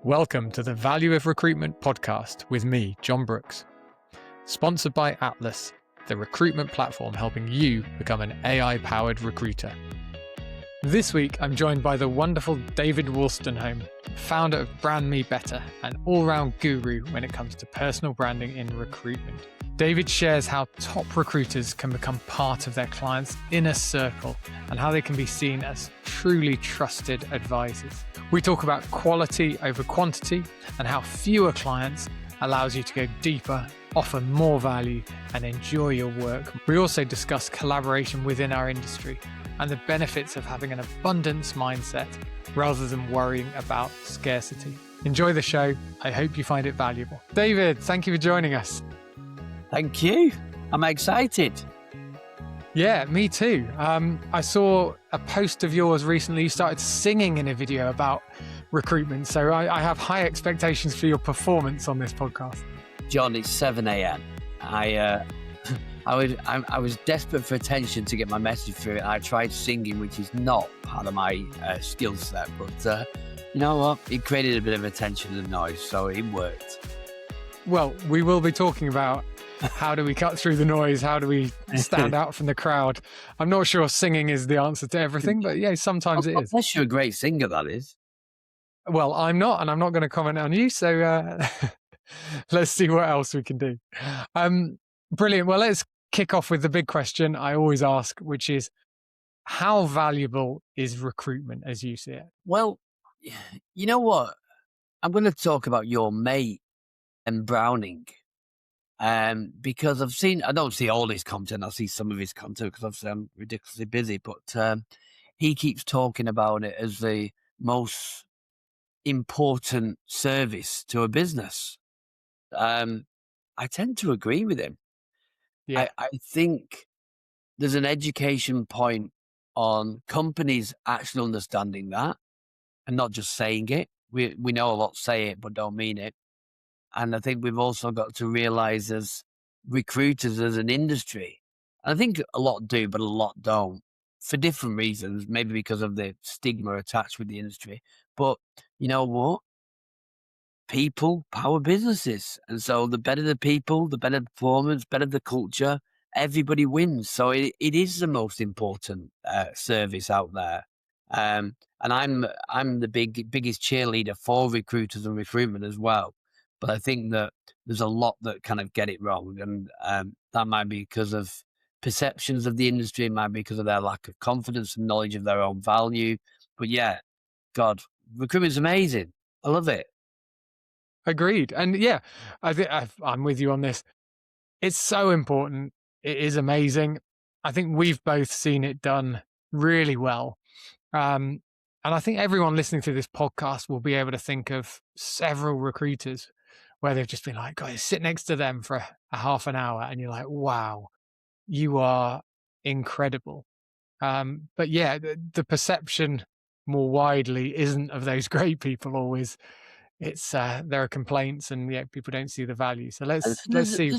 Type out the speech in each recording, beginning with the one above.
Welcome to the Value of Recruitment podcast with me, John Brooks. Sponsored by Atlas, the recruitment platform helping you become an AI-powered recruiter. This week, I'm joined by the wonderful David Wolstenholme, founder of Brand Me Better, an all-round guru when it comes to personal branding in recruitment. David shares how top recruiters can become part of their clients' inner circle and how they can be seen as truly trusted advisors. We talk about quality over quantity and how fewer clients allows you to go deeper, offer more value, and enjoy your work. We also discuss collaboration within our industry and the benefits of having an abundance mindset rather than worrying about scarcity. Enjoy the show. I hope you find it valuable. David, thank you for joining us. Thank you. I'm excited. Yeah, me too. I saw a post of yours recently. You started singing in a video about recruitment. So I have high expectations for your performance on this podcast. John, it's 7 a.m. I was desperate for attention to get my message through. I tried singing, which is not part of my skill set. But you know what? It created a bit of attention and noise, so it worked. Well, we will be talking about how do we cut through the noise? How do we stand out from the crowd? I'm not sure singing is the answer to everything, but yeah, sometimes it is. Unless you're a great singer, that is. Well, I'm not, and I'm not going to comment on you. So let's see what else we can do. Brilliant. Well, let's kick off with the big question I always ask, which is how valuable is recruitment as you see it? Well, you know what? I'm going to talk about your mate and Browning. Because I don't see all his content. I see some of his content because obviously I'm ridiculously busy, but he keeps talking about it as the most important service to a business. I tend to agree with him. Yeah. I think there's an education point on companies actually understanding that and not just saying it. We know a lot say it, but don't mean it. And I think we've also got to realize as recruiters, as an industry, and I think a lot do, but a lot don't for different reasons, maybe because of the stigma attached with the industry. But you know what? People power businesses. And so the better the people, the better the performance, better the culture, everybody wins. So it is the most important service out there. And I'm the biggest cheerleader for recruiters and recruitment as well. But I think that there's a lot that kind of get it wrong. And that might be because of perceptions of the industry. It might be because of their lack of confidence and knowledge of their own value. But yeah, God, recruitment's amazing. I love it. Agreed. And yeah, I think I'm with you on this. It's so important. It is amazing. I think we've both seen it done really well. And I think everyone listening to this podcast will be able to think of several recruiters where they've just been like, guys, sit next to them for a half an hour and you're like, wow, you are incredible. But yeah, the perception more widely isn't of those great people always. It's there are complaints and yeah, people don't see the value. So let's see.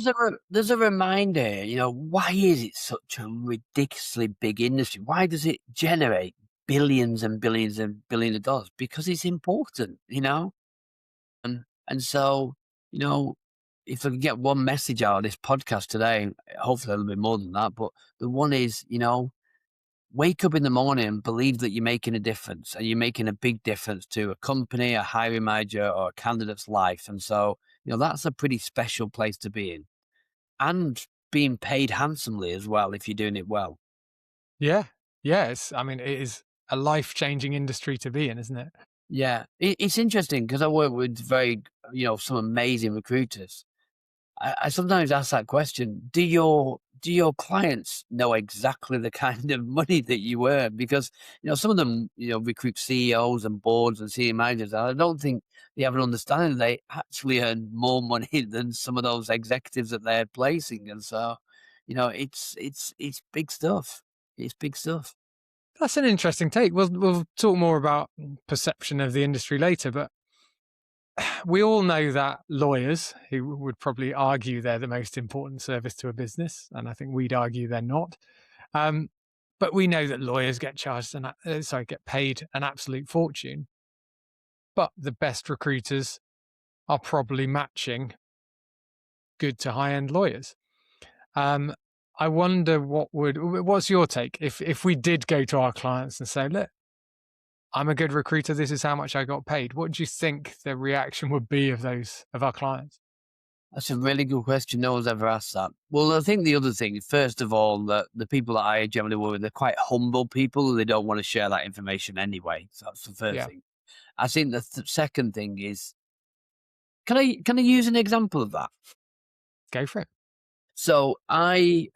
There's a reminder, why is it such a ridiculously big industry? Why does it generate billions and billions and billions of dollars? Because it's important, and so, if I can get one message out of this podcast today, hopefully a little bit more than that, but the one is, wake up in the morning and believe that you're making a difference and you're making a big difference to a company, a hiring manager, or a candidate's life. And so, that's a pretty special place to be in and being paid handsomely as well if you're doing it well. Yeah. Yes. I mean, it is a life-changing industry to be in, isn't it? Yeah. It's interesting because I work with some amazing recruiters. I sometimes ask that question, do your clients know exactly the kind of money that you earn? Because, some of them, recruit CEOs and boards and senior managers. And I don't think they have an understanding they actually earn more money than some of those executives that they're placing. And so, it's big stuff. It's big stuff. That's an interesting take. We'll talk more about perception of the industry later, but we all know that lawyers, who would probably argue they're the most important service to a business, and I think we'd argue they're not. But we know that lawyers get paid an absolute fortune. but the best recruiters are probably matching good to high-end lawyers. I wonder what's your take if we did go to our clients and say, look, I'm a good recruiter, this is how much I got paid. What do you think the reaction would be of our clients? That's a really good question. No one's ever asked that. Well, I think the other thing, first of all, that the people that I generally work with, they're quite humble people. They don't want to share that information anyway. So that's the first Yeah, thing. I think the second thing is, can I use an example of that? go for it. So I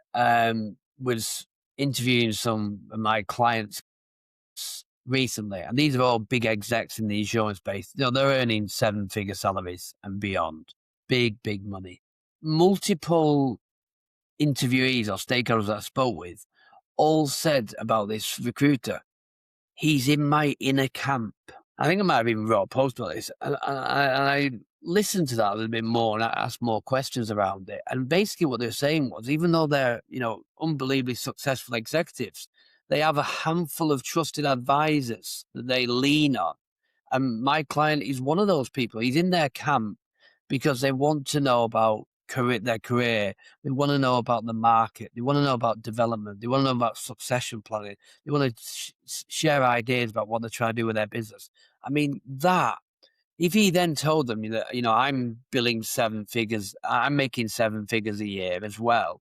was interviewing some of my clients recently, and these are all big execs in the insurance space. You know, they're earning 7-figure salaries and beyond. Big money. Multiple interviewees or stakeholders that I spoke with all said about this recruiter, he's in my inner camp. I think I might have even wrote a post about this. And I listened to that a little bit more and I asked more questions around it. And basically what they're saying was, even though they're, unbelievably successful executives, they have a handful of trusted advisors that they lean on. And my client is one of those people. He's in their camp because they want to know about their career. They want to know about the market. They want to know about development. They want to know about succession planning. They want to share ideas about what they're trying to do with their business. I mean, if he then told them that, I'm billing 7 figures, I'm making 7 figures a year as well,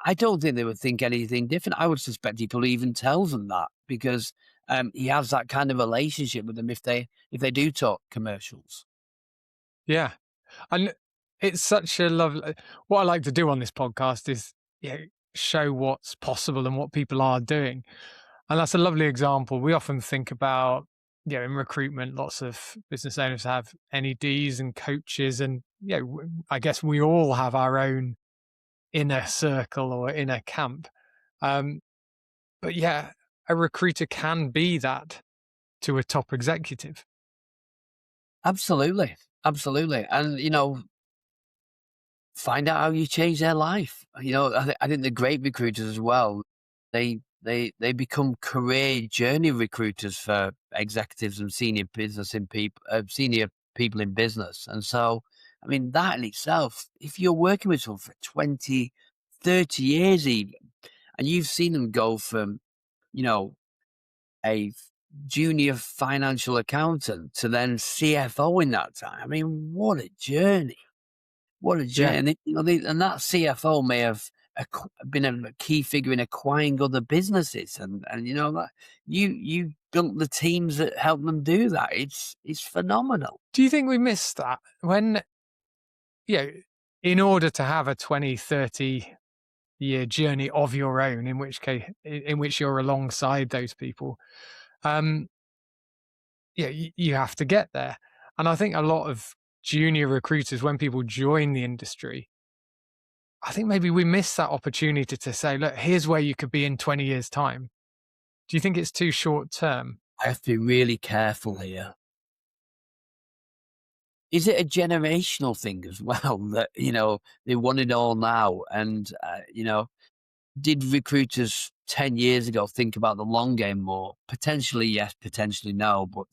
I don't think they would think anything different. I would suspect he probably even tells them that because he has that kind of relationship with them if they do talk commercials. Yeah. And it's such a lovely, what I like to do on this podcast is show what's possible and what people are doing. And that's a lovely example. We often think about, in recruitment, lots of business owners have NEDs and coaches. And, I guess we all have our own inner circle or inner camp. But a recruiter can be that to a top executive. Absolutely. And, find out how you change their life. I think the great recruiters as well, they become career journey recruiters for executives and senior people in business. And so, I mean, that in itself, if you're working with someone for 20, 30 years even, and you've seen them go from, a junior financial accountant to then CFO in that time. I mean, what a journey. What a Yeah. journey. And that CFO may have been a key figure in acquiring other businesses. And that you built the teams that help them do that. It's phenomenal. Do you think we missed that when, in order to have a 20, 30-year journey of your own, in which you're alongside those people, you have to get there. And I think a lot of junior recruiters, when people join the industry, I think maybe we miss that opportunity to say, look, here's where you could be in 20 years' time. Do you think it's too short term? I have to be really careful here. Is it a generational thing as well that, they want it all now? And, did recruiters 10 years ago think about the long game more? Potentially yes, potentially no. But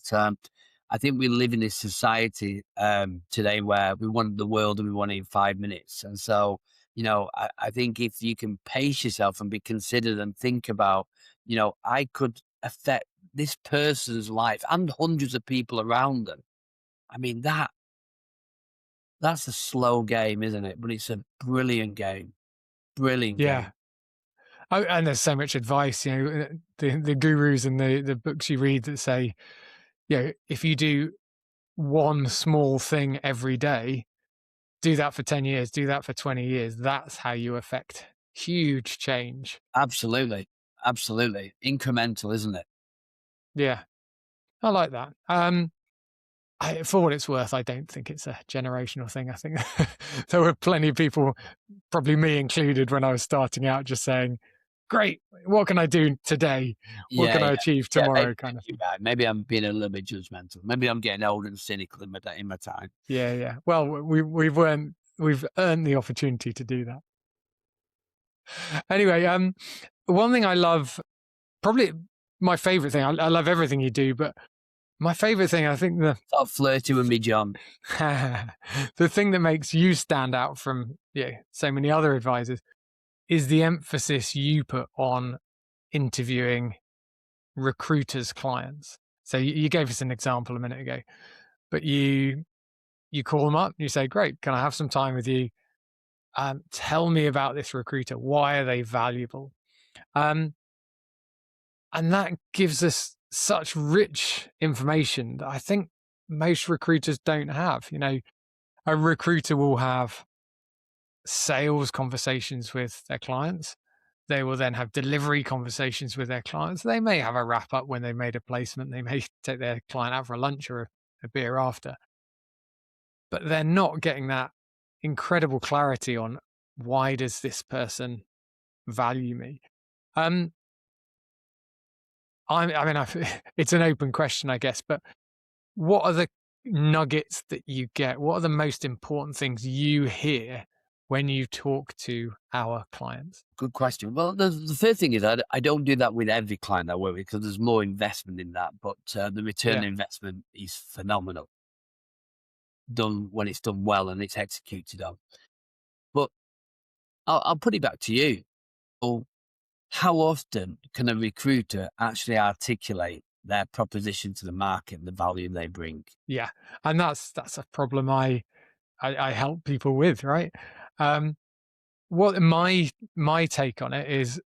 I think we live in this society today where we want the world and we want it in 5 minutes. And so, I think if you can pace yourself and be considered and think about, I could affect this person's life and hundreds of people around them. I mean, that's a slow game, isn't it? But it's a brilliant game. Brilliant game. Oh, and there's so much advice, the gurus and the books you read that say, if you do one small thing every day, do that for 10 years, do that for 20 years. That's how you affect huge change. Absolutely. Incremental, isn't it? Yeah, I like that. For what it's worth, I don't think it's a generational thing. I think there were plenty of people, probably me included, when I was starting out, just saying, great, what can I do today? What can I achieve tomorrow? Kind of thing. Maybe I'm being a little bit judgmental. Maybe I'm getting old and cynical in my time. Yeah. Well, we've earned the opportunity to do that. Anyway, one thing I love, probably my favorite thing, I love everything you do, but My favorite thing, I think Stop flirting with me, John. the thing that makes you stand out from so many other advisors is the emphasis you put on interviewing recruiters' clients. So you gave us an example a minute ago, but you call them up, you say, "Great, can I have some time with you? Tell me about this recruiter. Why are they valuable?" And that gives us such rich information that I think most recruiters don't have. A recruiter will have sales conversations with their clients. They will then have delivery conversations with their clients. They may have a wrap up when they made a placement. They may take their client out for a lunch or a beer after, but they're not getting that incredible clarity on why does this person value me. Um, it's an open question, I guess, but what are the nuggets that you get? What are the most important things you hear when you talk to our clients? Good question. Well, the first thing is I don't do that with every client I work with because there's more investment in that, but the return on Yeah. investment is phenomenal done when it's done well and it's executed on. But I'll put it back to you. Well, how often can a recruiter actually articulate their proposition to the market and the value they bring? Yeah. And that's a problem I help people with, right? What my take on it is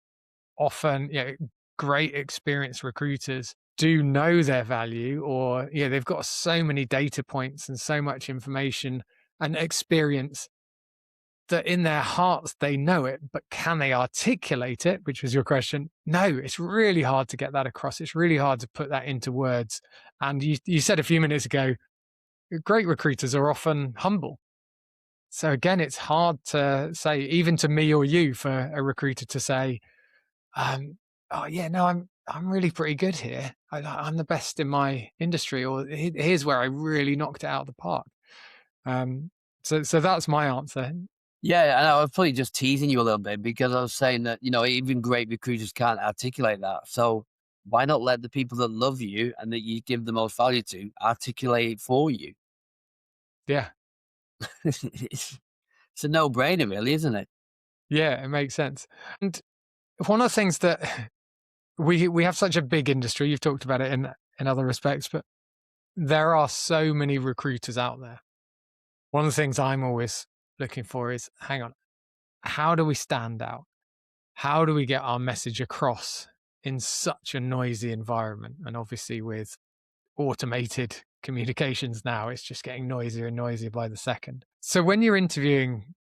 often, great experienced recruiters do know their value, or they've got so many data points and so much information and experience that in their hearts they know it, but can they articulate it, which was your question? No, it's really hard to get that across. It's really hard to put that into words. And you said a few minutes ago, great recruiters are often humble. So again, it's hard to say, even to me or you, for a recruiter to say, "Oh yeah, no, I'm really pretty good here. I'm the best in my industry," or "Here's where I really knocked it out of the park." So that's my answer. Yeah, and I was probably just teasing you a little bit because I was saying that, even great recruiters can't articulate that. So why not let the people that love you and that you give the most value to articulate it for you? Yeah, it's, it's a no-brainer, really, isn't it? yeah, it makes sense. And one of the things that we have such a big industry. You've talked about it in other respects, but there are so many recruiters out there. One of the things I'm always looking for is, hang on, how do we stand out? How do we get our message across in such a noisy environment? And obviously, with automated communications now, it's just getting noisier and noisier by the second. So, when you're interviewing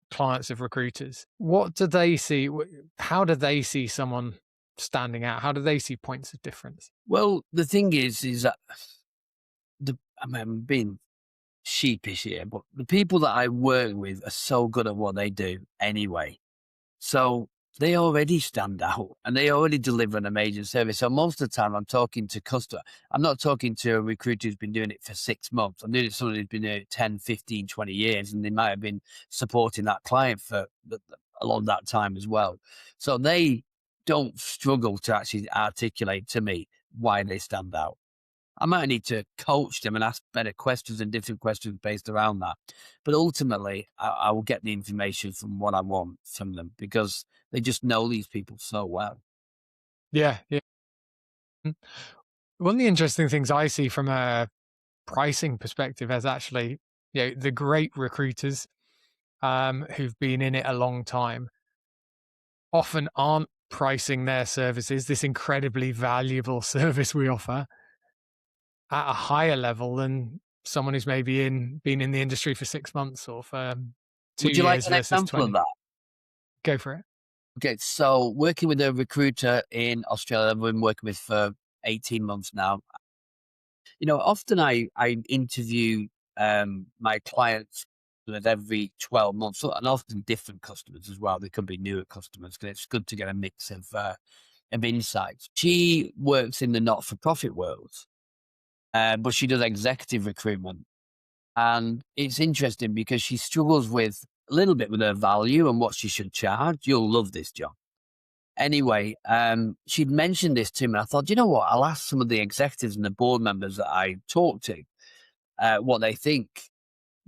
clients of recruiters, what do they see? How do they see someone standing out? How do they see points of difference? Well, the thing is that I'm being sheepish here, but the people that I work with are so good at what they do anyway. So they already stand out and they already deliver an amazing service. So most of the time I'm talking to customer. I'm not talking to a recruiter who's been doing it for 6 months. I'm doing it to someone who's been doing it 10, 15, 20 years, and they might have been supporting that client for a lot of that time as well. So they don't struggle to actually articulate to me why they stand out. I might need to coach them and ask better questions and different questions based around that. But ultimately, I will get the information from what I want from them because they just know these people so well. Yeah, yeah. One of the interesting things I see from a pricing perspective is actually, the great recruiters who've been in it a long time often aren't pricing their services, this incredibly valuable service we offer, at a higher level than someone who's maybe been in the industry for 6 months or for two Would you like years an versus example of 20. that? Go for it. Okay, so working with a recruiter in Australia, I've been working with for 18 months now. Often I interview my clients with every 12 months, and often different customers as well. They could be newer customers because it's good to get a mix of insights. She works in the not-for-profit world, but she does executive recruitment. And it's interesting because she struggles with a little bit with her value and what she should charge. You'll love this job. Anyway, she'd mentioned this to me. I thought, you know what? I'll ask some of the executives and the board members that I talk to what they think.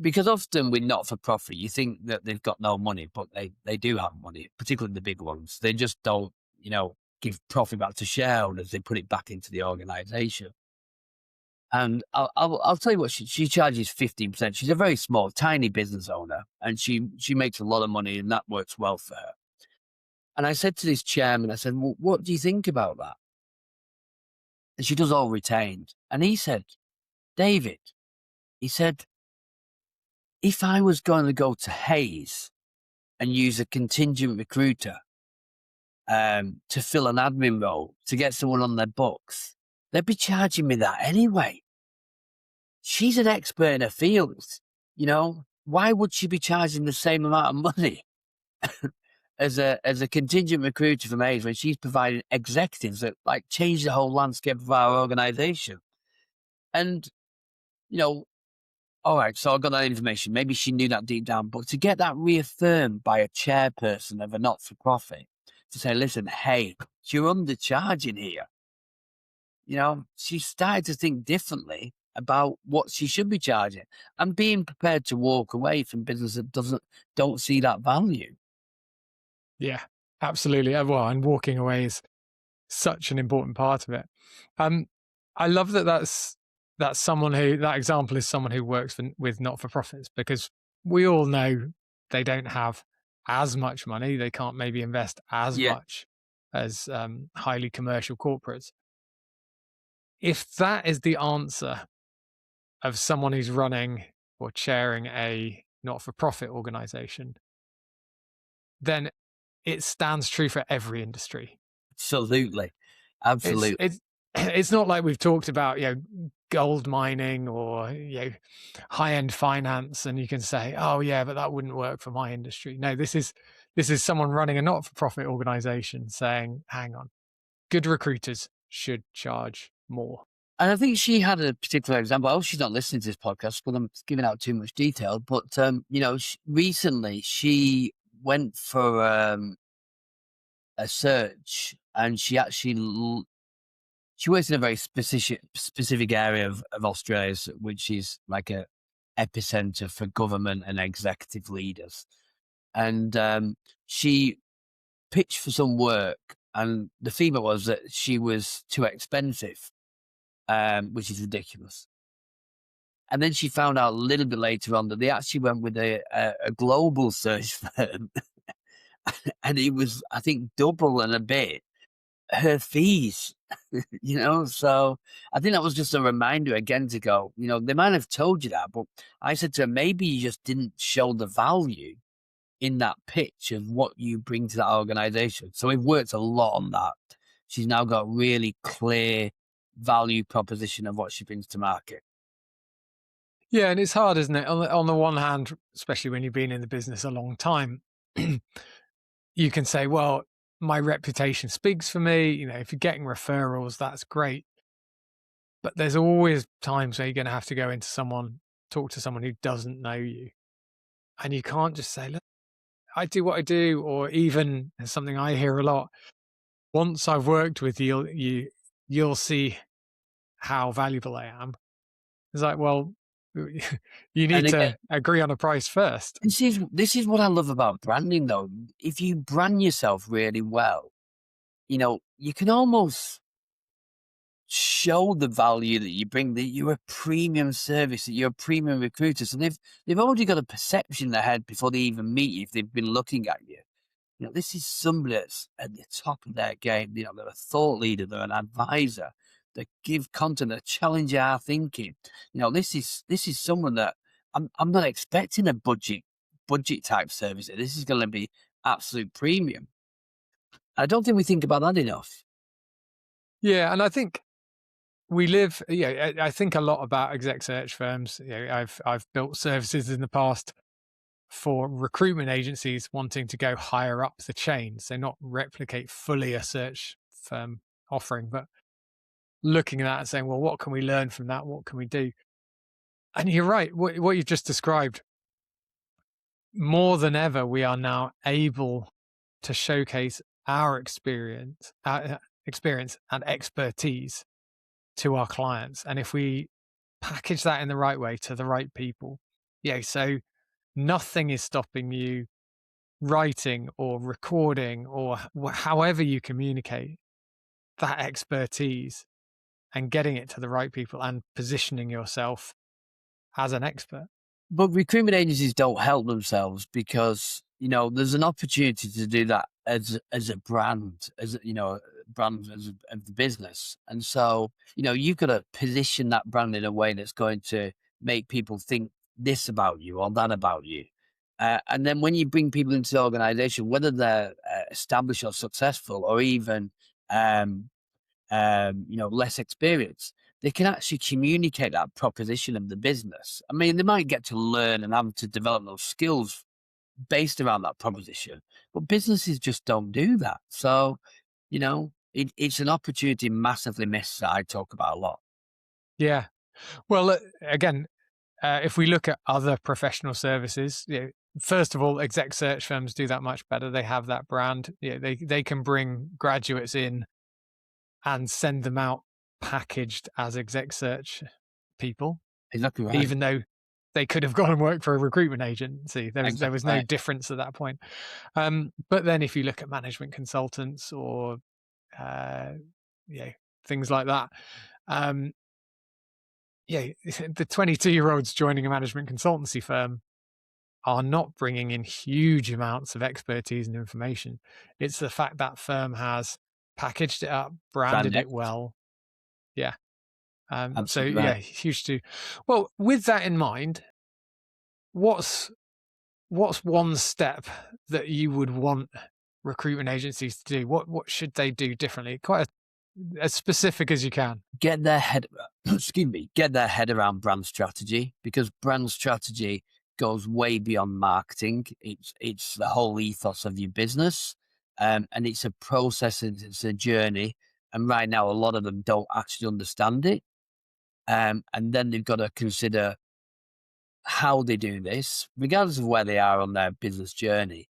Because often with not-for-profit, you think that they've got no money, but they do have money, particularly the big ones. They just don't, give profit back to shareholders. They put it back into the organization. And I'll tell you what, she charges 15%. She's a very small, tiny business owner, and she makes a lot of money, and that works well for her. And I said to this chairman, I said, well, what do you think about that? And she does all retained. And he said, David, he said, if I was going to go to Hayes and use a contingent recruiter to fill an admin role, to get someone on their books, they'd be charging me that anyway. She's an expert in her field, Why would she be charging the same amount of money as a contingent recruiter from Hayes when she's providing executives that change the whole landscape of our organization? And, all right, so I got that information. Maybe she knew that deep down, but to get that reaffirmed by a chairperson of a not-for-profit to say, listen, hey, you're undercharging here. She started to think differently about what she should be charging and being prepared to walk away from business that don't see that value. Yeah, absolutely. Well, and walking away is such an important part of it. I love that's that example is someone who works with not-for-profits, because we all know they don't have as much money. They can't maybe invest as much as highly commercial corporates. If that is the answer of someone who's running or chairing a not-for-profit organization, then it stands true for every industry. Absolutely. It's not like we've talked about, gold mining or, high-end finance, and you can say, oh yeah, but that wouldn't work for my industry. No, this is someone running a not-for-profit organization saying, hang on, good recruiters should charge more. And I think she had a particular example. Oh, she's not listening to this podcast, but I'm giving out too much detail. But, recently she went for a search, and she works in a very specific area of Australia, which is like a epicenter for government and executive leaders. And she pitched for some work, and the feedback was that she was too expensive. Which is ridiculous. And then she found out a little bit later on that they actually went with a global search firm, and it was, I think, double and a bit her fees. So I think that was just a reminder again to go, they might have told you that, but I said to her, maybe you just didn't show the value in that pitch of what you bring to that organization. So we've worked a lot on that. She's now got a really clear value proposition of what she brings to market. Yeah, and it's hard, isn't it? On the one hand, especially when you've been in the business a long time, you can say, well, my reputation speaks for me. If you're getting referrals, that's great. But there's always times where you're going to have to go talk to someone who doesn't know you. And you can't just say, look, I do what I do, or even something I hear a lot, once I've worked with you, you'll see how valuable I am. It's like, well, you need to agree on a price first. This is what I love about branding, though. If you brand yourself really well, you can almost show the value that you bring, that you're a premium service, that you're a premium recruiter. So they've already got a perception in their head before they even meet you, if they've been looking at you. This is somebody that's at the top of their game. They're a thought leader, they're an advisor, they give content, they challenge our thinking. This is someone that I'm not expecting a budget type service. This is going to be absolute premium. I don't think we think about that enough. Yeah, and I think we live. Yeah, I think a lot about exec search firms. I've built services in the past for recruitment agencies wanting to go higher up the chain, so not replicate fully a search firm offering, but looking at that and saying, well, what can we learn from that? What can we do? And you're right, what you've just described, more than ever, we are now able to showcase our experience and expertise to our clients. And if we package that in the right way to the right people, so nothing is stopping you writing or recording or however you communicate that expertise and getting it to the right people and positioning yourself as an expert. But recruitment agencies don't help themselves because, there's an opportunity to do that as a brand, brand of the business. And so, you've got to position that brand in a way that's going to make people think this about you or that about you. And then when you bring people into the organization, whether they're established or successful or even um, less experienced, they can actually communicate that proposition of the business. I mean, they might get to learn and have to develop those skills based around that proposition, but businesses just don't do that. So, it's an opportunity massively missed that I talk about a lot. Yeah. Well, again, if we look at other professional services, first of all, exec search firms do that much better. They have that brand. They can bring graduates in and send them out packaged as exec search people, Exactly right. even though they could have gone and worked for a recruitment agency. There was Exactly no right. difference at that point. But then if you look at management consultants or uh, things like that, the 22-year-olds joining a management consultancy firm are not bringing in huge amounts of expertise and information. It's the fact that firm has packaged it up, branded Brand it equity. well. Yeah. Absolutely right. Huge too. Well, with that in mind, what's one step that you would want recruitment agencies to do? What should they do differently? As specific as you can. Get their head get their head around brand strategy, because brand strategy goes way beyond marketing. It's the whole ethos of your business, and it's a process and it's a journey. And right now, a lot of them don't actually understand it, and then they've got to consider how they do this, regardless of where they are on their business journey,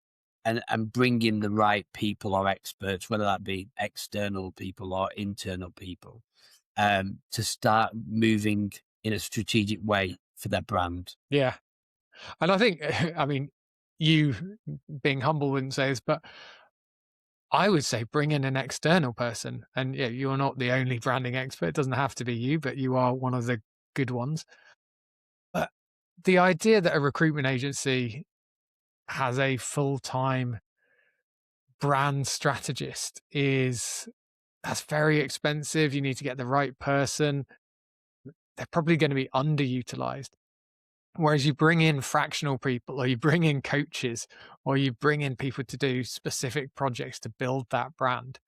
and bring in the right people or experts, whether that be external people or internal people, to start moving in a strategic way for their brand. Yeah. And I think, I mean, you being humble wouldn't say this, but I would say bring in an external person. And you're not the only branding expert. It doesn't have to be you, but you are one of the good ones. But the idea that a recruitment agency has a full-time brand strategist that's very expensive. You need to get the right person. They're probably going to be underutilized. Whereas you bring in fractional people, or you bring in coaches, or you bring in people to do specific projects to build that brand.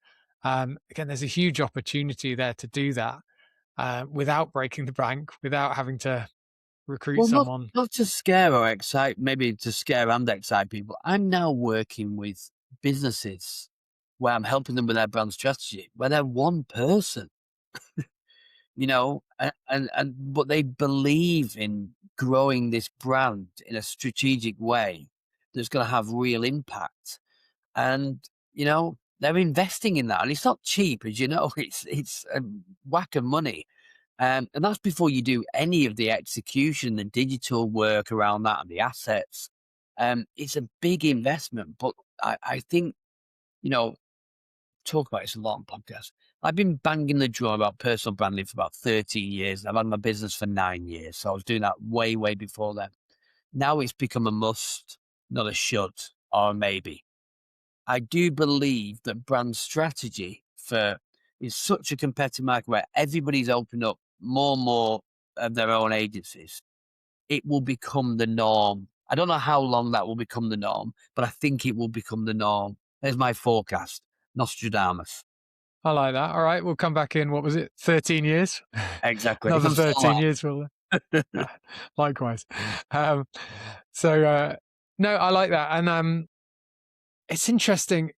Again, there's a huge opportunity there to do that without breaking the bank, without having to recruit Well, someone. not to scare or excite, maybe to scare and excite people. I'm now working with businesses where I'm helping them with their brand strategy, where they're one person, and but they believe in growing this brand in a strategic way that's going to have real impact. And they're investing in that, and it's not cheap, as you know. It's a whack of money, and that's before you do any of the execution, the digital work around that, and the assets. It's a big investment, but I think talk about this a lot on podcasts. I've been banging the drum about personal branding for about 13 years. I've had my business for 9 years, so I was doing that way, way before then. Now it's become a must, not a should or a maybe. I do believe that brand strategy is such a competitive market where everybody's opened up more and more of their own agencies. It will become the norm. I don't know how long that will become the norm, but I think it will become the norm. There's my forecast. Nostradamus. I like that. All right, we'll come back in. What was it? 13 years. Exactly. If Another I'm still 13 years. Likewise. Um, no, I like that, and it's interesting.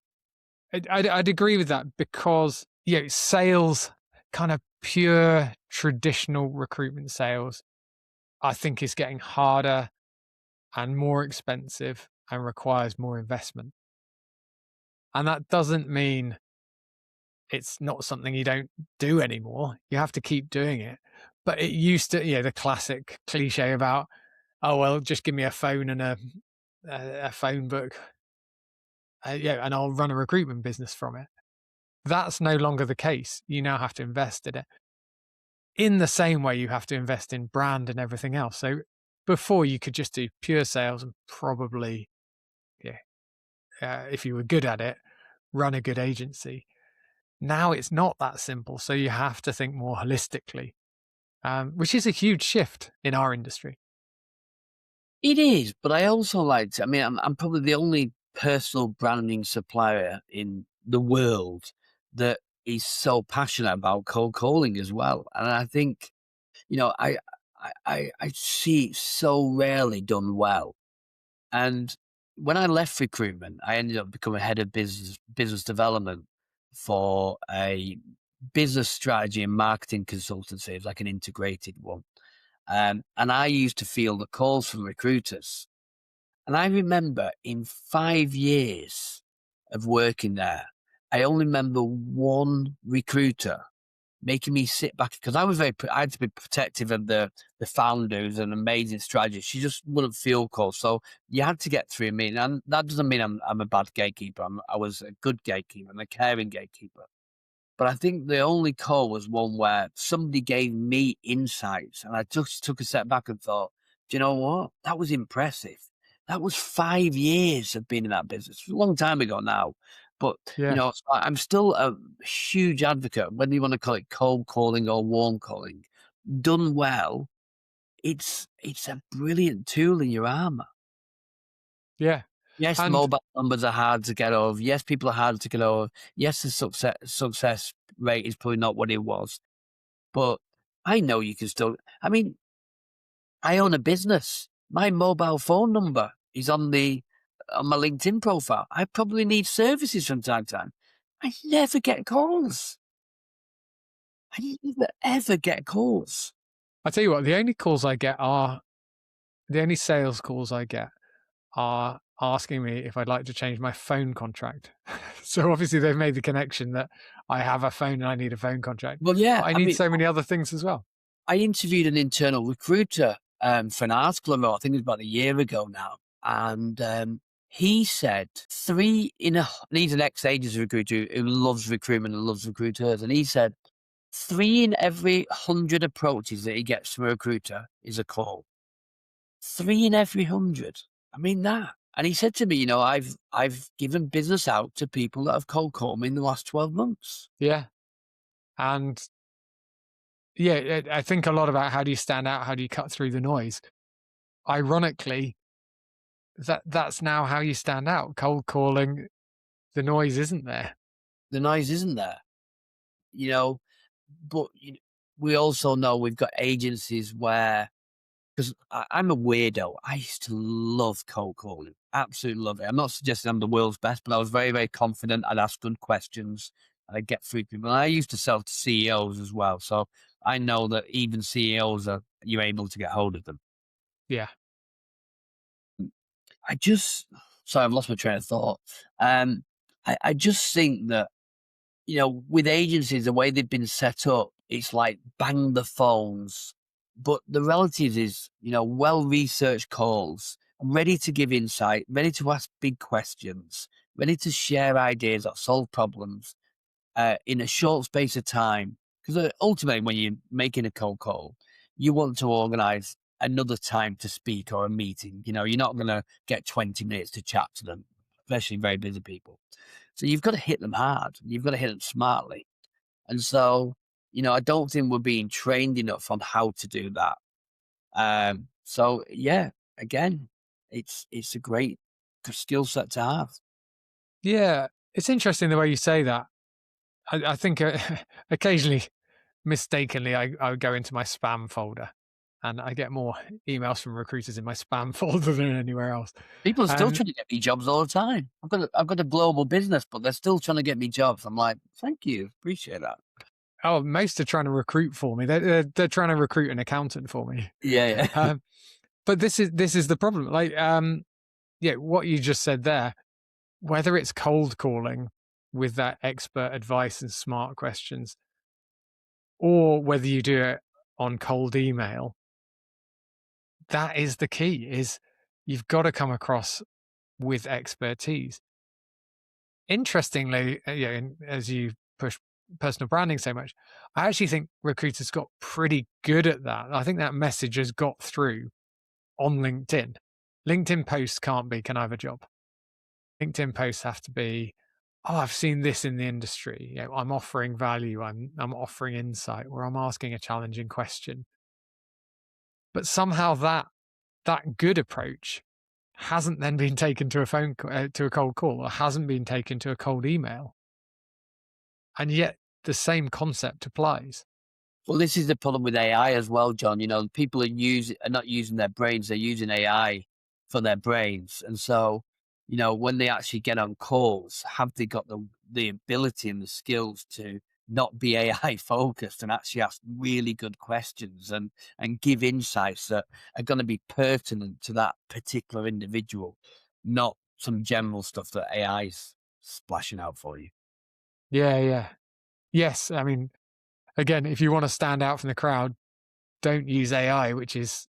I'd agree with that because sales, kind of pure traditional recruitment sales, I think is getting harder and more expensive and requires more investment. And that doesn't mean it's not something you don't do anymore. You have to keep doing it. But it used to, the classic cliche about, oh, well, just give me a phone and a phone book. And I'll run a recruitment business from it. That's no longer the case. You now have to invest in it. In the same way you have to invest in brand and everything else. So before you could just do pure sales and probably, if you were good at it, run a good agency. Now it's not that simple. So you have to think more holistically, which is a huge shift in our industry. It is, but I also like to, I mean, I'm probably the only personal branding supplier in the world that is so passionate about cold calling as well. And I think, I see it so rarely done well. And when I left recruitment, I ended up becoming head of business development for a business strategy and marketing consultancy. It was like an integrated one. And I used to field the calls from recruiters. And I remember in 5 years of working there, I only remember one recruiter making me sit back because I had to be protective of the founder, who's an amazing strategist. She just wouldn't field calls, so you had to get through me. And that doesn't mean I'm a bad gatekeeper. I was a good gatekeeper and a caring gatekeeper. But I think the only call was one where somebody gave me insights, and I just took a step back and thought, do you know what? That was impressive. That was 5 years of being in that business. It's a long time ago now. But, Yeah. I'm still a huge advocate, whether you want to call it cold calling or warm calling. Done well, it's a brilliant tool in your armor. Yeah. Yes, And mobile numbers are hard to get over. Yes, people are hard to get over. Yes, the success rate is probably not what it was. But I know you can still, I mean, I own a business. My mobile phone number is on my LinkedIn profile. I probably need services from time to time. I never get calls. I never ever get calls. I tell you what, the only sales calls I get are asking me if I'd like to change my phone contract. So obviously they've made the connection that I have a phone and I need a phone contract. Well, yeah, But I I need mean, so many other things as well. I interviewed an internal recruiter for an article I think it was about a year ago now. And he said and he's an ex-agency recruiter who loves recruitment and loves recruiters. And he said 3 in every 100 approaches that he gets from a recruiter is a call. 3 in every 100. I mean that. And he said to me, I've given business out to people that have cold called me in the last 12 months. Yeah. And I think a lot about how do you stand out? How do you cut through the noise? Ironically, that's now how you stand out. Cold calling, the noise isn't there. The noise isn't there, but we also know we've got agencies where, because I'm a weirdo, I used to love cold calling, absolutely love it. I'm not suggesting I'm the world's best, but I was very, very confident. I'd ask good questions and I'd get through people. And I used to sell to CEOs as well. So I know that even CEOs you're able to get hold of them. Yeah. Sorry, I've lost my train of thought. I just think that, with agencies, the way they've been set up, it's like bang the phones. But the relative is, well-researched calls, ready to give insight, ready to ask big questions, ready to share ideas or solve problems in a short space of time. Because ultimately, when you're making a cold call, you want to organize another time to speak or a meeting. You're not going to get 20 minutes to chat to them, especially very busy people. So you've got to hit them hard. You've got to hit them smartly. And so, I don't think we're being trained enough on how to do that. So yeah, again, it's a great skill set to have. Yeah. It's interesting the way you say that. I think occasionally, mistakenly, I would go into my spam folder and I get more emails from recruiters in my spam folder than anywhere else. People are still trying to get me jobs all the time. I've got a global business, but they're still trying to get me jobs. I'm like, thank you, appreciate that. Oh, most are trying to recruit for me. They're trying to recruit an accountant for me. Yeah. But this is the problem. Like, what you just said there. whether it's cold calling with that expert advice and smart questions, or whether you do it on cold email, that is the key, is you've got to come across with expertise. Interestingly, as you push personal branding so much, I actually think recruiters got pretty good at that. I think that message has got through on LinkedIn. LinkedIn posts can't be, can I have a job? LinkedIn posts have to be, oh, I've seen this in the industry. I'm offering value. I'm offering insight, or I'm asking a challenging question. But somehow that good approach hasn't then been taken to a cold call, or hasn't been taken to a cold email. And yet the same concept applies. Well, this is the problem with AI as well, John. People are not using their brains; they're using AI for their brains. And so, when they actually get on calls, have they got the ability and the skills to not be AI focused and actually ask really good questions and give insights that are going to be pertinent to that particular individual, not some general stuff that AI's splashing out for you. Yeah. Yes. I mean, again, if you want to stand out from the crowd, don't use AI, which is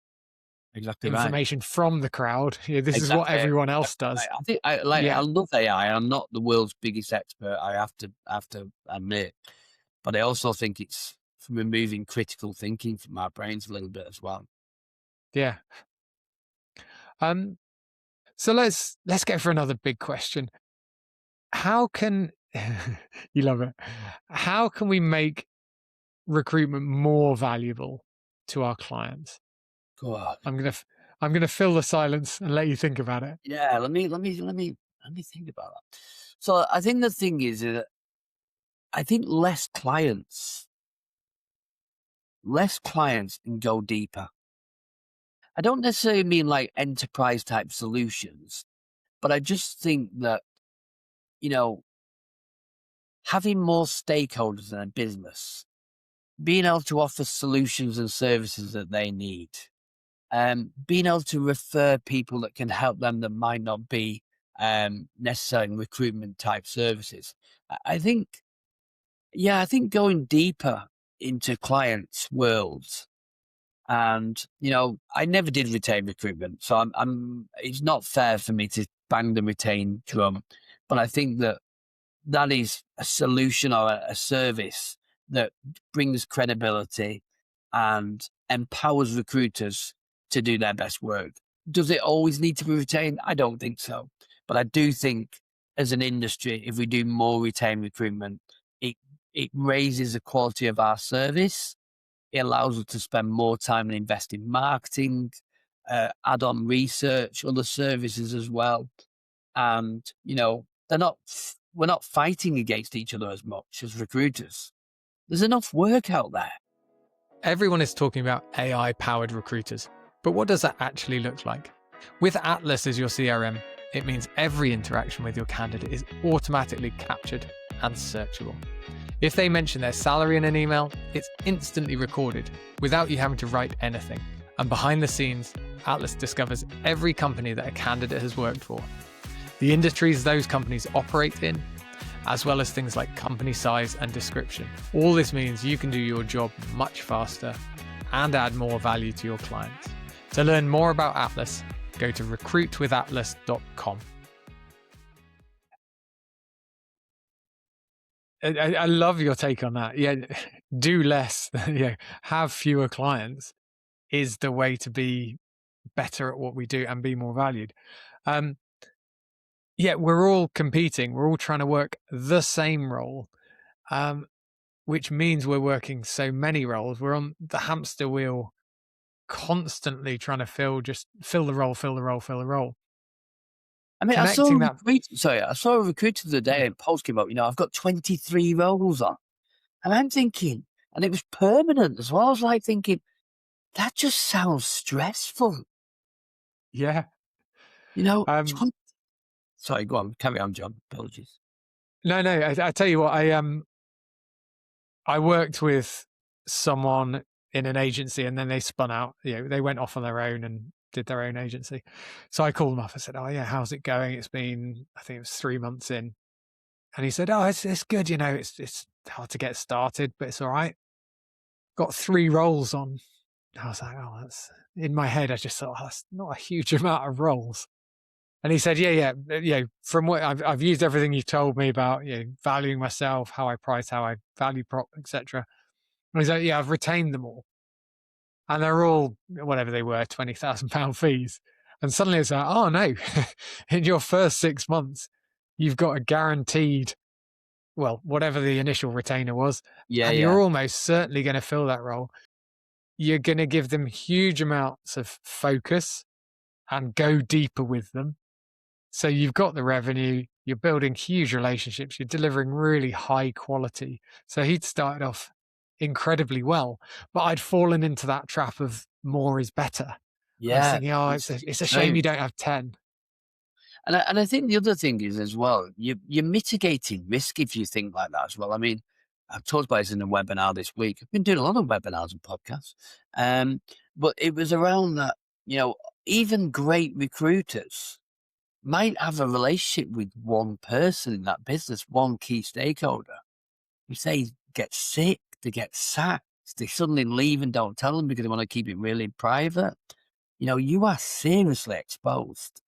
Exactly right. information from the crowd. This is what Exactly. everyone else Exactly does. right. I think I Yeah. love AI. I'm not the world's biggest expert. I have to admit, but I also think it's removing critical thinking from our brains a little bit as well. Yeah. So let's go for another big question. How can you love it? How can we make recruitment more valuable to our clients? God. I'm gonna fill the silence and let you think about it. Yeah. Let me think about that. So I think the thing is that I think less clients and go deeper. I don't necessarily mean like enterprise type solutions, but I just think that you know having more stakeholders in a business, being able to offer solutions and services that they need, being able to refer people that can help them that might not be necessarily recruitment type services. I think, yeah, I think going deeper into clients' worlds. And I never did retain recruitment, so It's not fair for me to bang the retain drum, but I think that is a solution or a service that brings credibility and empowers recruiters to do their best work. Does it always need to be retained? I don't think so. But I do think as an industry, if we do more retained recruitment, it raises the quality of our service. It allows us to spend more time and invest in marketing, add-on research, other services as well. And, we're not fighting against each other as much as recruiters. There's enough work out there. Everyone is talking about AI-powered recruiters, but what does that actually look like? With Atlas as your CRM, it means every interaction with your candidate is automatically captured and searchable. If they mention their salary in an email, it's instantly recorded without you having to write anything. And behind the scenes, Atlas discovers every company that a candidate has worked for, the industries those companies operate in, as well as things like company size and description. All this means you can do your job much faster and add more value to your clients. To learn more about Atlas, go to recruitwithatlas.com. I love your take on that. Yeah, do less, have fewer clients is the way to be better at what we do and be more valued. We're all competing. We're all trying to work the same role, which means we're working so many roles. We're on the hamster wheel, constantly trying to fill the role. I mean, I saw a recruiter the other day, and post came up, I've got 23 roles on. And I'm thinking, and it was permanent as well. I was like thinking, that just sounds stressful. Yeah. Sorry, go on. Carry on, John. Apologies. No. I tell you what, I worked with someone in an agency, and then they spun out. They went off on their own, and did their own agency. So I called him up. I said, "Oh yeah, how's it going? It's been, I think it was 3 months in." And he said, "Oh, it's good. It's hard to get started, but it's all right. Got 3 roles on." I was like, "Oh, that's," in my head. I just thought, "Oh, that's not a huge amount of roles." And he said, yeah. From what I've used everything you told me about, valuing myself, how I price, how I value prop, etc. And he's like, yeah, I've retained them all, and they're all whatever they were, £20,000 fees. And suddenly it's like, oh no, in your first 6 months, you've got a guaranteed, well, whatever the initial retainer was, Yeah, and yeah. you're almost certainly going to fill that role. You're going to give them huge amounts of focus and go deeper with them. So you've got the revenue, you're building huge relationships, you're delivering really high quality. So he'd started off incredibly well, but I'd fallen into that trap of more is better. I was Yeah. thinking, oh, it's a shame you don't have 10. And I think the other thing is as well, you're mitigating risk if you think like that as well. I mean, I've talked about this in a webinar this week. I've been doing a lot of webinars and podcasts. But it was around that, you know, even great recruiters might have a relationship with one person in that business, one key stakeholder. If they get sick, they get sacked, they suddenly leave and don't tell them because they want to keep it really private. You know, you are seriously exposed.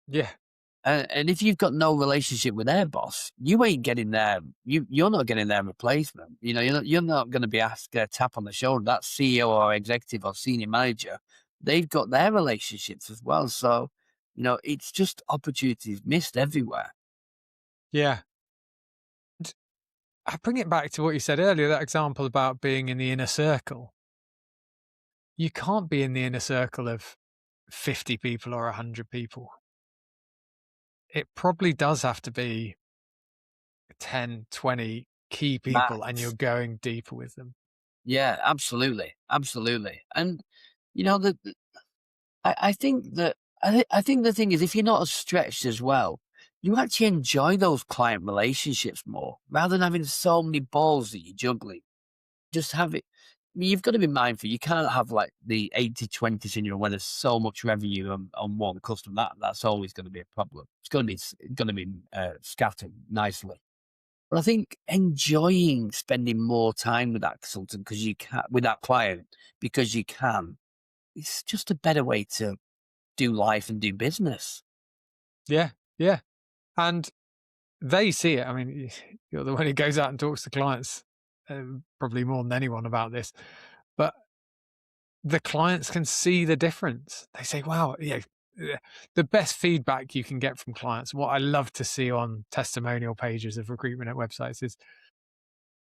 Yeah. And if you've got no relationship with their boss, you ain't getting their you're not getting their replacement. You know, you're not going to be asked a tap on the shoulder. That CEO or executive or senior manager, they've got their relationships as well. So, you know, it's just opportunities missed everywhere. Yeah. And I bring it back to what you said earlier, that example about being in the inner circle. You can't be in the inner circle of 50 people or 100 people. It probably does have to be 10, 20 key people, and you're Max. going deeper with them. Yeah, absolutely, absolutely. And you know, I think that I think the thing is, if you're not as stretched as well, you actually enjoy those client relationships more rather than having so many balls that you're juggling. Just have it. I mean, you've got to be mindful. You can't have like the 80-20 syndrome where there's so much revenue on one customer. That's always going to be a problem. It's going to be scattered nicely. But I think enjoying spending more time with that consultant because you can, with that client, because you can, it's just a better way to do life and do business. Yeah, yeah. And they see it. I mean, you're the one who goes out and talks to clients probably more than anyone about this, but the clients can see the difference. They say, wow, the best feedback you can get from clients, what I love to see on testimonial pages of recruitment at websites, is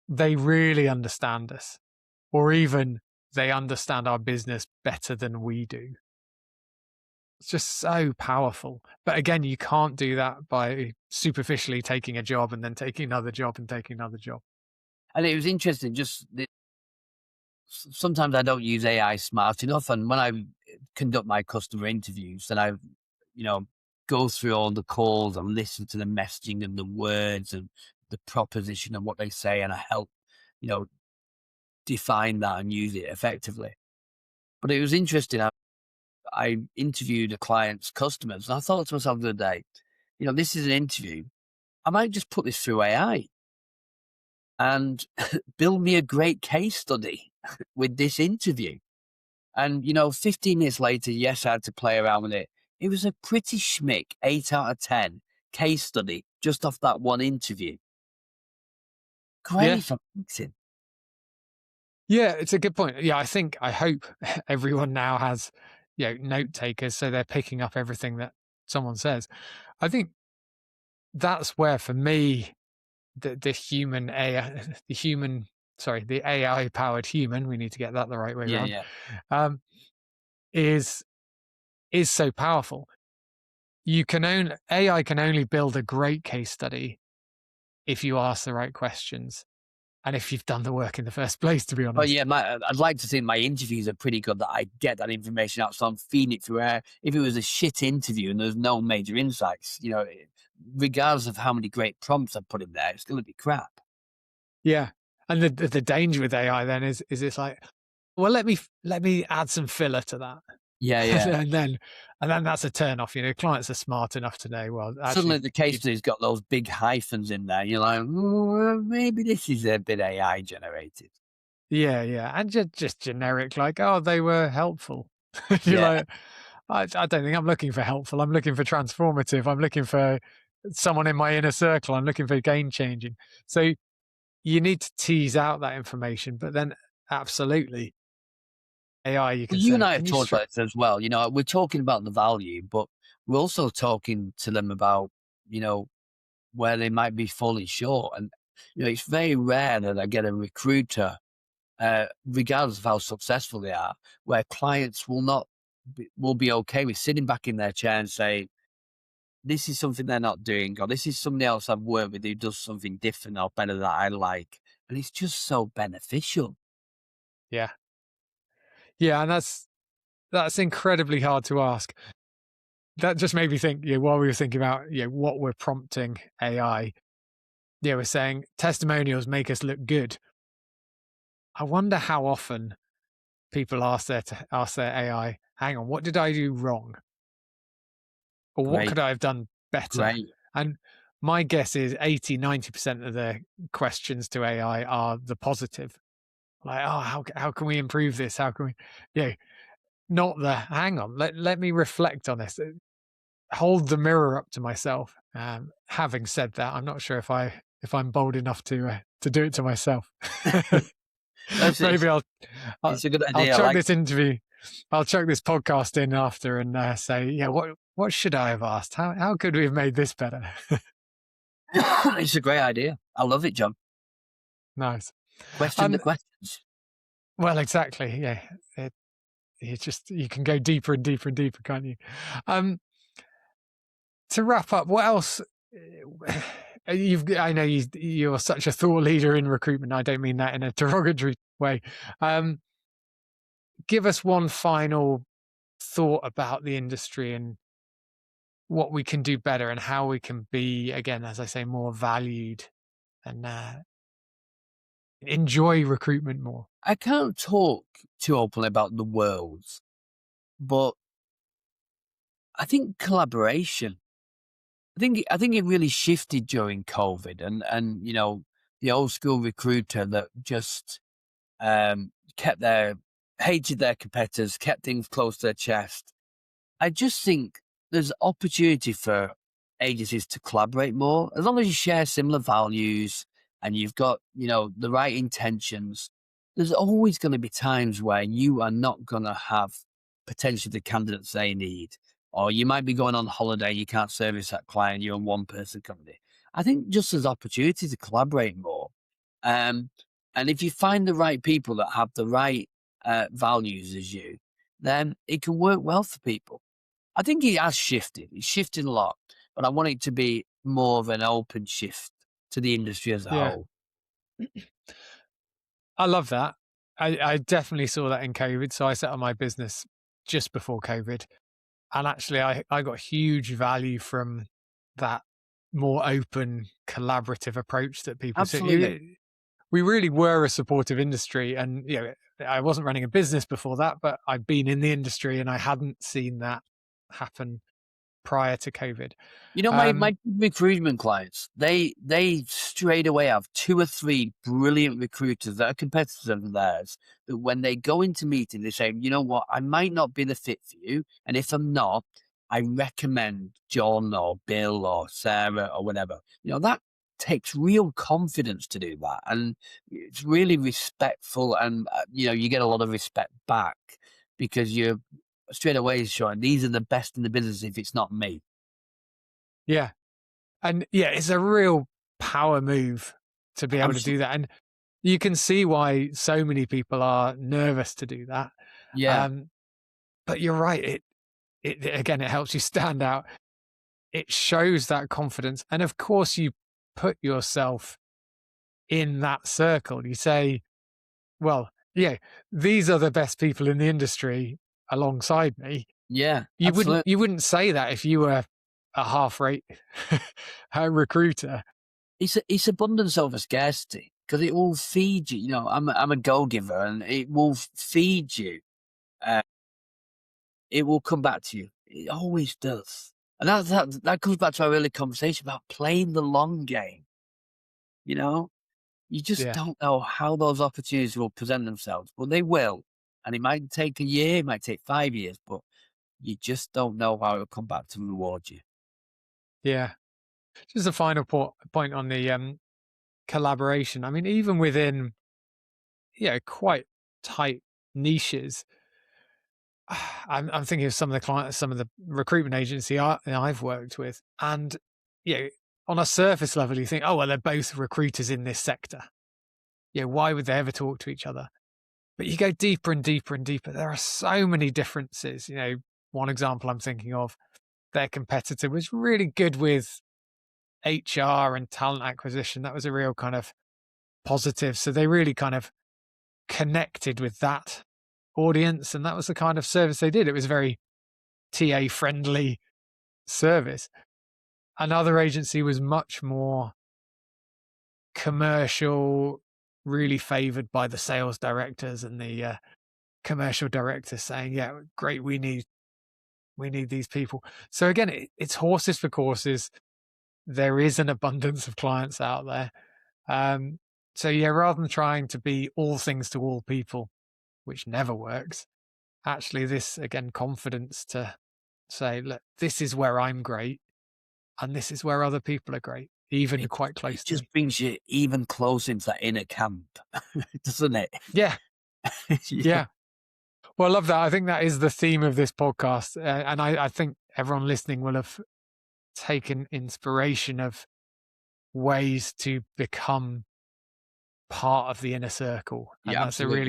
they really understand us, or even they understand our business better than we do. It's just so powerful. But again, you can't do that by superficially taking a job and then taking another job and taking another job. And it was interesting, sometimes I don't use AI smart enough. And when I conduct my customer interviews, then I, you know, go through all the calls and listen to the messaging and the words and the proposition and what they say. And I help, you know, define that and use it effectively. But it was interesting. I interviewed a client's customers and I thought to myself the other day, you know, this is an interview. I might just put this through AI and build me a great case study with this interview. And, you know, 15 minutes later, yes, I had to play around with it. It was a pretty schmick 8 out of 10 case study just off that one interview. Yeah. Great for marketing. Yeah, it's a good point. Yeah, I hope everyone now has, note takers, so they're picking up everything that someone says. I think that's where, for me, the human AI, the AI powered human, we need to get that the right way Yeah, around, yeah. um, is so powerful. AI can only build a great case study if you ask the right questions and if you've done the work in the first place, to be Oh honest. yeah, I'd like to think my interviews are pretty good that I get that information out, so I'm feeding it through air. If it was a shit interview and there's no major insights, you know, regardless of how many great prompts I put in there, it's going to be crap. Yeah. And the danger with AI then is it's like, well, let me add some filler to that. Yeah, yeah. and then that's a turn off. Clients are smart enough to know, well, Suddenly actually, the case study's got those big hyphens in there. You're like, maybe this is a bit AI generated. yeah, yeah, and just generic, like, oh, they were helpful. You're Yeah. like, I don't think I'm looking for helpful. I'm looking for transformative. I'm looking for someone in my inner circle. I'm looking for game changing. So you need to tease out that information, but then absolutely AI, you Well, can you and say, I have can you talked strip? about this as well. We're talking about the value, but we're also talking to them about, you know, where they might be falling short. And, it's very rare that I get a recruiter, regardless of how successful they are, where clients will be okay with sitting back in their chair and say, this is something they're not doing, or this is somebody else I've worked with who does something different or better that I like. And it's just so beneficial. Yeah, yeah, and that's incredibly hard to ask. That just made me think. While we were thinking about what we're prompting AI, we're saying testimonials make us look good. I wonder how often people ask their AI, hang on, what did I do wrong? Or what Great, could I have done better? great. And my guess is 80-90% of the questions to AI are the positive. Like, oh, how can we improve this? How can we, not the, hang on, let me reflect on this. Hold the mirror up to myself. Having said that, I'm not sure if I'm bold enough to do it to myself. That's it. Maybe I'll It's a good I'll idea. I chuck like this interview, I'll chuck this podcast in after and say, what should I have asked? How could we have made this better? it's a great idea. I love it, John. Nice. Question the Um, questions. well, exactly. Yeah, you can go deeper and deeper and deeper, can't you? To wrap up, what else? I know you're such a thought leader in recruitment. I don't mean that in a derogatory way. Give us one final thought about the industry and what we can do better and how we can be, again, as I say, more valued and enjoy recruitment more. I can't talk too openly about the world, but I think collaboration. I think it really shifted during COVID, and the old school recruiter that just kept their hated their competitors, kept things close to their chest. I just think there's opportunity for agencies to collaborate more as long as you share similar values and you've got, the right intentions. There's always going to be times where you are not going to have potentially the candidates they need, or you might be going on holiday, you can't service that client, you're a one person company. I think just there's opportunity to collaborate more. Um, and if you find the right people that have the right values as you, then it can work well for people. I think it has shifted. It's shifted a lot, but I want it to be more of an open shift to the industry as a Yeah, whole. I love that. I definitely saw that in COVID. So I set up my business just before COVID. And actually, I got huge value from that more open, collaborative approach that people took. Absolutely. We really were a supportive industry. And, I wasn't running a business before that, but I'd been in the industry and I hadn't seen that happen prior to COVID. My recruitment clients, they straight away have two or three brilliant recruiters that are competitors of theirs. That when they go into meeting, they say, you know what, I might not be the fit for you, and if I'm not, I recommend John or Bill or Sarah or whatever. That takes real confidence to do that, and it's really respectful, and you get a lot of respect back because you're straight away showing these are the best in the business. If it's not me. Yeah. And it's a real power move to be able to do Absolutely. that. And you can see why so many people are nervous to do that. Yeah. Um, but you're right. It helps you stand out. It shows that confidence. And of course, you put yourself in that circle. You say, well, these are the best people in the industry alongside me. Yeah, You wouldn't absolutely. you wouldn't say that if you were a half rate recruiter. It's abundance over scarcity because it will feed you. I'm a go giver, and it will feed you. Uh, it will come back to you. It always does. And that comes back to our early conversation about playing the long game. You know, you just Yeah. don't know how those opportunities will present themselves, but they will. And it might take a year, it might take 5 years, but you just don't know how it'll come back to reward you. Yeah. Just a final point on the collaboration. I mean, even within, quite tight niches, I'm thinking of some of the clients, some of the recruitment agency I've worked with, and on a surface level, you think, oh well, they're both recruiters in this sector. Why would they ever talk to each other? But you go deeper and deeper and deeper. There are so many differences. One example I'm thinking of, their competitor was really good with HR and talent acquisition. That was a real kind of positive. So they really kind of connected with that audience, and that was the kind of service they did. It was very TA friendly service. Another agency was much more commercial, really favored by the sales directors and the commercial directors saying, yeah, great, we need these people. So again, it's horses for courses. There is an abundance of clients out there. So rather than trying to be all things to all people, which never works, actually this, again, confidence to say, look, this is where I'm great and this is where other people are great, even quite close It to me. just brings you even closer into that inner camp, doesn't it? Yeah. Yeah. Well, I love that. I think that is the theme of this podcast. And I think everyone listening will have taken inspiration of ways to become part of the inner circle. And that's absolutely. a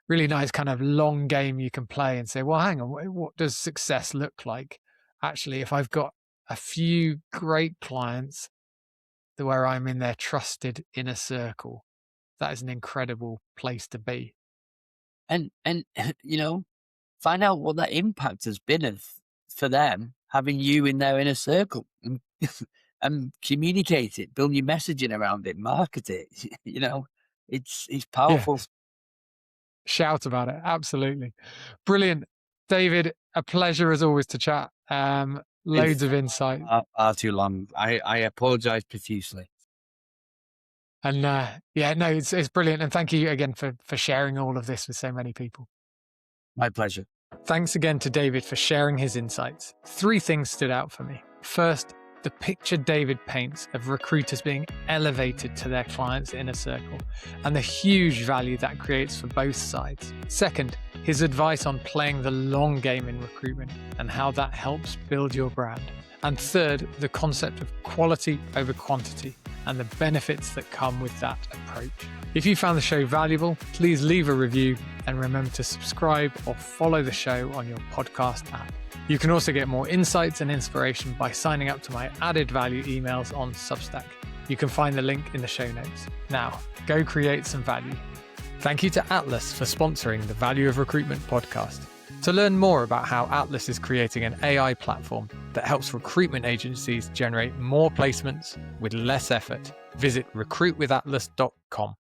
really nice kind of long game you can play and say, well, hang on, what does success look like? Actually, if I've got a few great clients where I'm in their trusted inner circle, that is an incredible place to be. And find out what that impact has been for them, having you in their inner circle, and communicate it, build your messaging around it, market it. It's powerful. Yeah. Shout about it. Absolutely. Brilliant. David, a pleasure as always to chat. Loads of insight. Far too long. I apologize profusely. And it's brilliant. And thank you again for sharing all of this with so many people. My pleasure. Thanks again to David for sharing his insights. 3 things stood out for me. First, the picture David paints of recruiters being elevated to their clients' inner circle and the huge value that creates for both sides. Second, his advice on playing the long game in recruitment and how that helps build your brand. And third, the concept of quality over quantity and the benefits that come with that approach. If you found the show valuable, please leave a review and remember to subscribe or follow the show on your podcast app. You can also get more insights and inspiration by signing up to my added value emails on Substack. You can find the link in the show notes. Now, go create some value. Thank you to Atlas for sponsoring the Value of Recruitment podcast. To learn more about how Atlas is creating an AI platform that helps recruitment agencies generate more placements with less effort, visit recruitwithatlas.com.